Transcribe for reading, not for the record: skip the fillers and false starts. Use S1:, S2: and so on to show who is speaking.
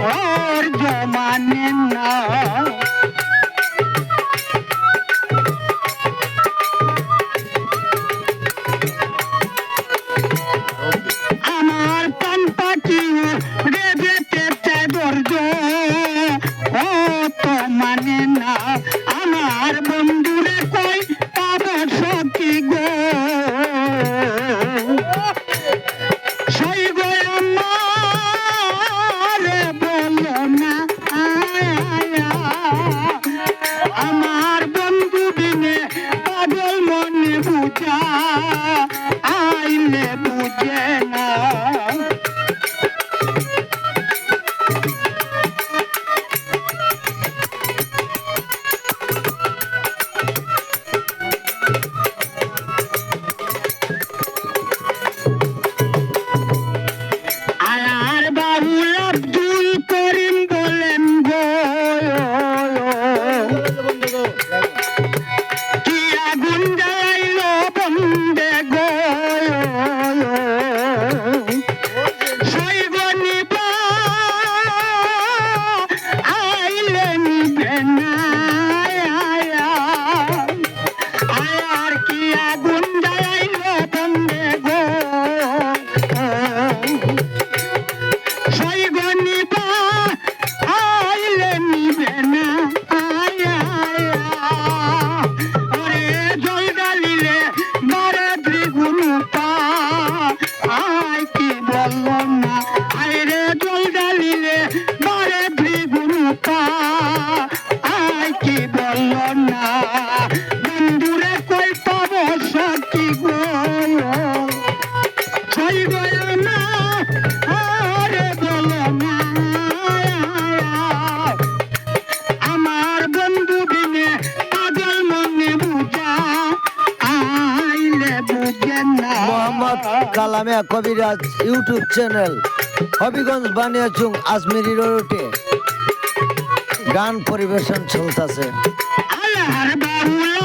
S1: ওর জমানে না আমার পান পাখি রে যেতে চায় ধৈর্য ও তো মানে না আমার বন্ধুরে কই পাবো সখী গো সই গো আমারে বলো না আমার বন্ধু দিনে পাগল মনে বুঝা আইলে বুঝে না আর বাবুল আব্দুল করিম বলেন গো কি আগুন জ্বালাইলো বন্দে গো সইব নিবা আইলে নিবে না আর কি আগুন জ্বালাইলো বন্দে গো সইব নিবা আইলে নিবে না ওরে জল ডালিলে মারে দ্বিগুণতা আয় কি বললো না আরে জল ডালিলে মারে দ্বিগুণতা আয় কি বললো না বন্ধুরে কই পাবো সখী গো সই গয় না আরে বলো না আমার বন্ধু বিনে পাগল মনে বুঝা আইলে বুঝে না
S2: মোহাম্মদ কালামিয়া কবিরাজ ইউটিউব চ্যানেল হবিগঞ্জ বানিয়াচুং আজমিরি রোডে গান পরিবেশন চলতেছে
S1: আল্লাহর বাউলা